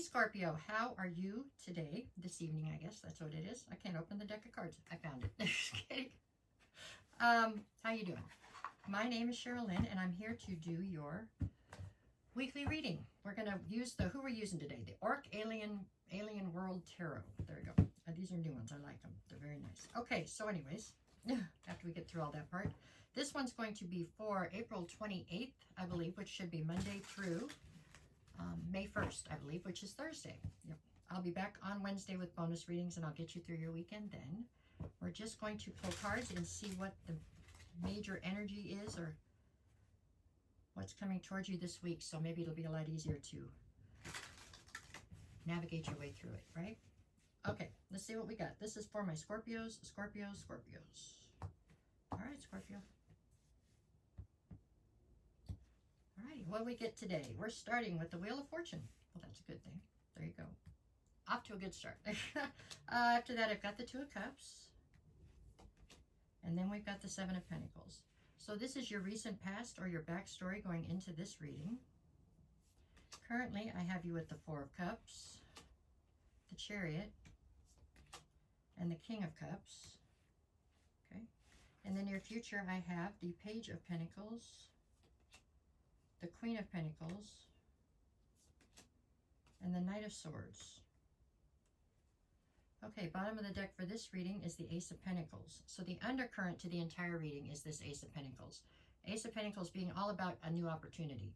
Scorpio, how are you today? This evening, I guess that's what it is. I can't open the deck of cards. I found it. Just kidding. How you doing? My name is Cheryl Lynn, and I'm here to do your weekly reading. We're going to use who we're using today? The Orc Alien World Tarot. There we go. These are new ones. I like them. They're very nice. Okay, so anyways, after we get through all that part, this one's going to be for April 28th, I believe, which should be Monday through May 1st, I believe, which is Thursday. Yep. I'll be back on Wednesday with bonus readings, and I'll get you through your weekend then. We're just going to pull cards and see what the major energy is or what's coming towards you this week. So maybe it'll be a lot easier to navigate your way through it, right? Okay, let's see what we got. This is for my Scorpios. All right, Scorpio. All right, what do we get today? We're starting with the Wheel of Fortune. Well, that's a good thing. There you go. Off to a good start. After that, I've got the Two of Cups. And then we've got the Seven of Pentacles. So this is your recent past or your backstory going into this reading. Currently, I have you with the Four of Cups, the Chariot, and the King of Cups. Okay. In the near future, I have the Page of Pentacles, the Queen of Pentacles, and the Knight of Swords. Okay, bottom of the deck for this reading is the Ace of Pentacles. So the undercurrent to the entire reading is this Ace of Pentacles. Ace of Pentacles being all about a new opportunity.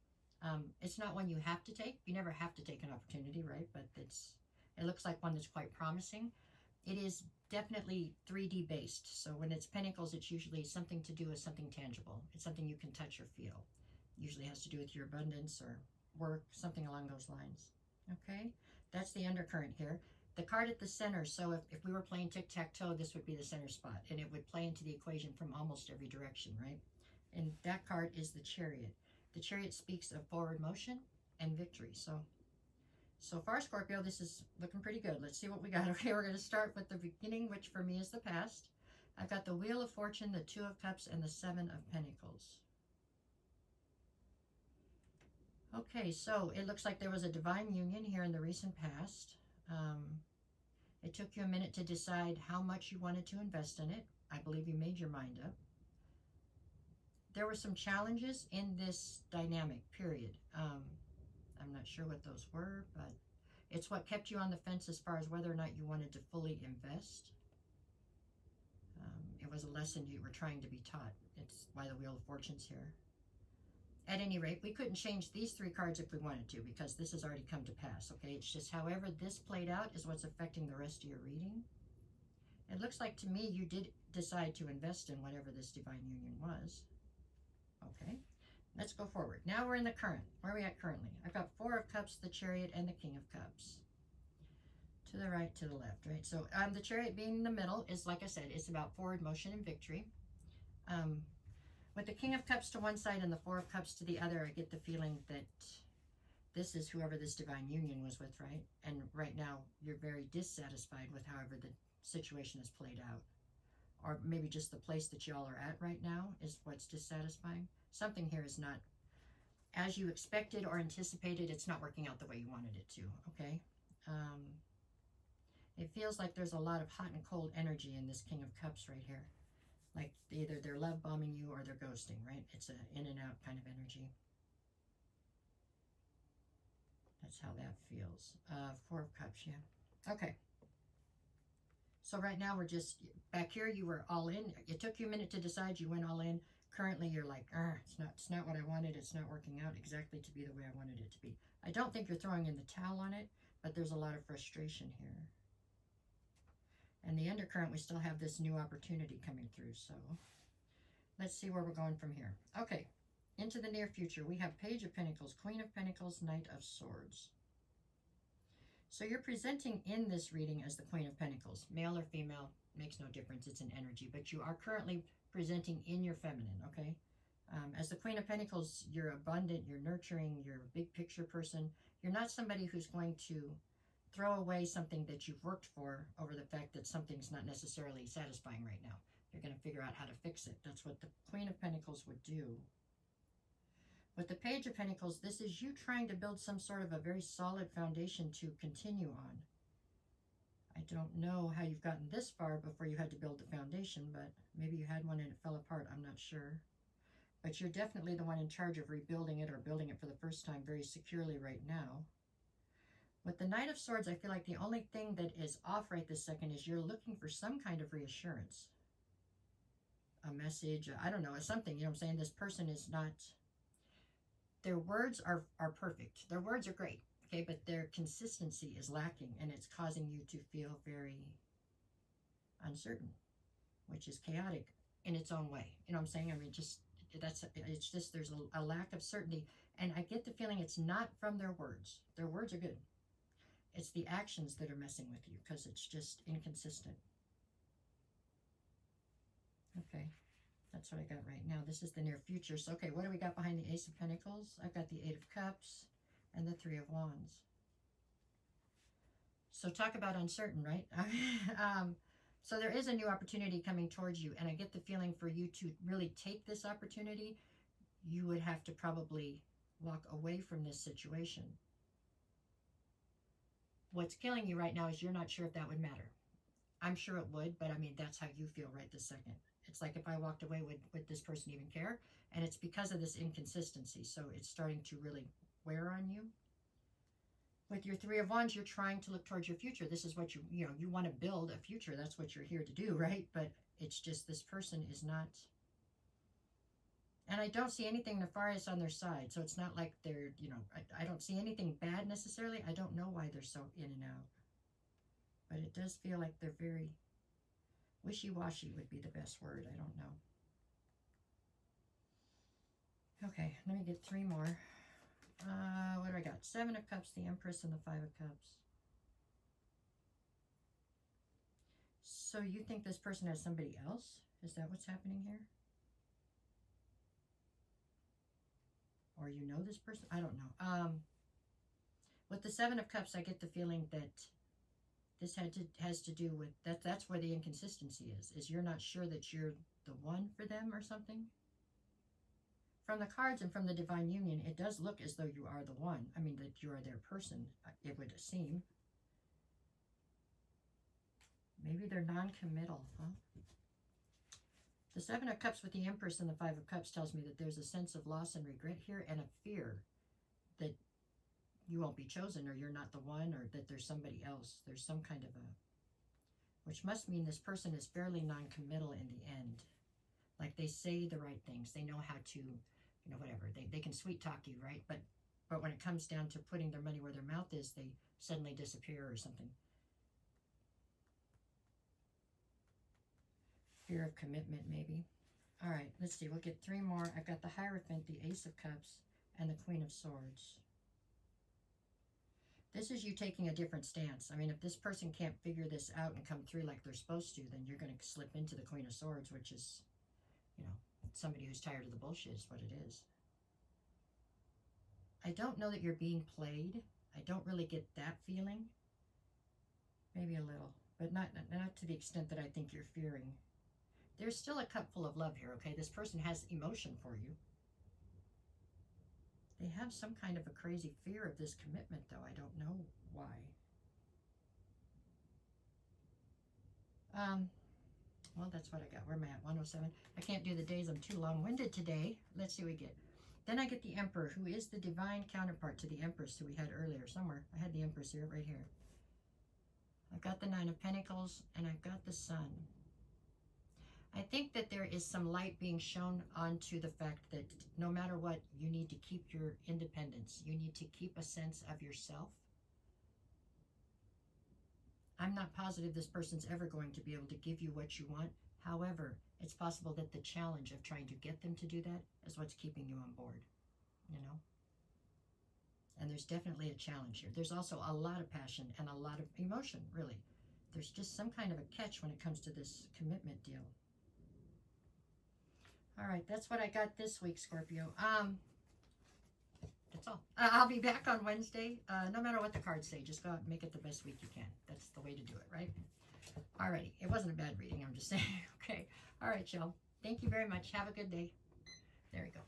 It's not one you have to take. You never have to take an opportunity, right? But it looks like one that's quite promising. It is definitely 3D based. So when it's Pentacles, it's usually something to do with something tangible. It's something you can touch or feel. Usually has to do with your abundance or work, something along those lines. Okay, that's the undercurrent here. The card at the center, so if we were playing tic-tac-toe, this would be the center spot, and it would play into the equation from almost every direction, right? And that card is the Chariot. The Chariot speaks of forward motion and victory. So far, Scorpio, this is looking pretty good. Let's see what we got. Okay, we're going to start with the beginning, which for me is the past. I've got the Wheel of Fortune, the Two of Cups, and the Seven of Pentacles. Okay, so it looks like there was a divine union here in the recent past. It took you a minute to decide how much you wanted to invest in it. I believe you made your mind up. There were some challenges in this dynamic, period. I'm not sure what those were, but it's what kept you on the fence as far as whether or not you wanted to fully invest. It was a lesson you were trying to be taught. It's why the Wheel of Fortune's here. At any rate, we couldn't change these three cards if we wanted to, because this has already come to pass, okay? It's just however this played out is what's affecting the rest of your reading. It looks like to me you did decide to invest in whatever this divine union was. Okay, let's go forward. Now we're in the current. Where are we at currently? I've got Four of Cups, the Chariot, and the King of Cups. To the right, to the left, right? So the Chariot being in the middle is, like I said, it's about forward motion and victory. With the King of Cups to one side and the Four of Cups to the other, I get the feeling that this is whoever this divine union was with, right? And right now, you're very dissatisfied with however the situation has played out. Or maybe just the place that y'all are at right now is what's dissatisfying. Something here is not as you expected or anticipated. It's not working out the way you wanted it to, okay? It feels like there's a lot of hot and cold energy in this King of Cups right here. Like either they're love bombing you or they're ghosting, right? It's an in and out kind of energy. That's how that feels. Four of Cups, yeah. Okay. So right now we're just, back here you were all in. It took you a minute to decide, you went all in. Currently you're like, it's not what I wanted. It's not working out exactly to be the way I wanted it to be. I don't think you're throwing in the towel on it, but there's a lot of frustration here. And the undercurrent, we still have this new opportunity coming through. So let's see where we're going from here. Okay, into the near future, we have Page of Pentacles, Queen of Pentacles, Knight of Swords. So you're presenting in this reading as the Queen of Pentacles. Male or female, makes no difference. It's an energy. But you are currently presenting in your feminine, okay? As the Queen of Pentacles, you're abundant, you're nurturing, you're a big picture person. You're not somebody who's going to throw away something that you've worked for over the fact that something's not necessarily satisfying right now. You're going to figure out how to fix it. That's what the Queen of Pentacles would do. With the Page of Pentacles, this is you trying to build some sort of a very solid foundation to continue on. I don't know how you've gotten this far before you had to build the foundation, but maybe you had one and it fell apart. I'm not sure. But you're definitely the one in charge of rebuilding it or building it for the first time very securely right now. With the Knight of Swords, I feel like the only thing that is off right this second is you're looking for some kind of reassurance. A message, I don't know, something, you know what I'm saying? This person is not, their words are perfect. Their words are great, okay? But their consistency is lacking, and it's causing you to feel very uncertain, which is chaotic in its own way. You know what I'm saying? I mean, it's just, there's a lack of certainty. And I get the feeling it's not from their words. Their words are good. It's the actions that are messing with you because it's just inconsistent. Okay, that's what I got right now. This is the near future. So, okay, what do we got behind the Ace of Pentacles? I've got the Eight of Cups and the Three of Wands. So talk about uncertain, right? So there is a new opportunity coming towards you, and I get the feeling for you to really take this opportunity, you would have to probably walk away from this situation. What's killing you right now is you're not sure if that would matter. I'm sure it would, but I mean, that's how you feel right this second. It's like if I walked away, would this person even care? And it's because of this inconsistency. So it's starting to really wear on you. With your Three of Wands, you're trying to look towards your future. This is what you want to build a future. That's what you're here to do, right? But it's just this person is not, and I don't see anything nefarious on their side. So it's not like they're, I don't see anything bad necessarily. I don't know why they're so in and out. But it does feel like they're very wishy-washy would be the best word. I don't know. Okay, let me get three more. What do I got? Seven of Cups, the Empress, and the Five of Cups. So you think this person has somebody else? Is that what's happening here? Or you know this person? I don't know. With the Seven of Cups, I get the feeling that this has to do with, that's where the inconsistency is you're not sure that you're the one for them or something. From the cards and from the Divine Union, it does look as though you are the one. I mean, that you are their person, it would seem. Maybe they're non-committal, huh? The Seven of Cups with the Empress and the Five of Cups tells me that there's a sense of loss and regret here, and a fear that you won't be chosen, or you're not the one, or that there's somebody else. There's some kind of which must mean this person is fairly non-committal in the end. Like they say the right things. They know how to, whatever. They can sweet talk you, right? But when it comes down to putting their money where their mouth is, they suddenly disappear or something. Fear of commitment, maybe. All right, let's see. We'll get three more. I've got the Hierophant, the Ace of Cups, and the Queen of Swords. This is you taking a different stance. I mean, if this person can't figure this out and come through like they're supposed to, then you're going to slip into the Queen of Swords, which is, somebody who's tired of the bullshit is what it is. I don't know that you're being played. I don't really get that feeling. Maybe a little, but not to the extent that I think you're fearing. There's still a cup full of love here, okay? This person has emotion for you. They have some kind of a crazy fear of this commitment, though. I don't know why. Well, that's what I got. Where am I at? 107. I can't do the days. I'm too long-winded today. Let's see what we get. Then I get the Emperor, who is the divine counterpart to the Empress who we had earlier. Somewhere. I had the Empress here, right here. I've got the Nine of Pentacles, and I've got the Sun. I think that there is some light being shown onto the fact that no matter what, you need to keep your independence. You need to keep a sense of yourself. I'm not positive this person's ever going to be able to give you what you want. However, it's possible that the challenge of trying to get them to do that is what's keeping you on board, And there's definitely a challenge here. There's also a lot of passion and a lot of emotion, really. There's just some kind of a catch when it comes to this commitment deal. All right, that's what I got this week, Scorpio. That's all. I'll be back on Wednesday. No matter what the cards say, just go out and make it the best week you can. That's the way to do it, right? All righty. It wasn't a bad reading, I'm just saying. Okay. All right, y'all. Thank you very much. Have a good day. There we go.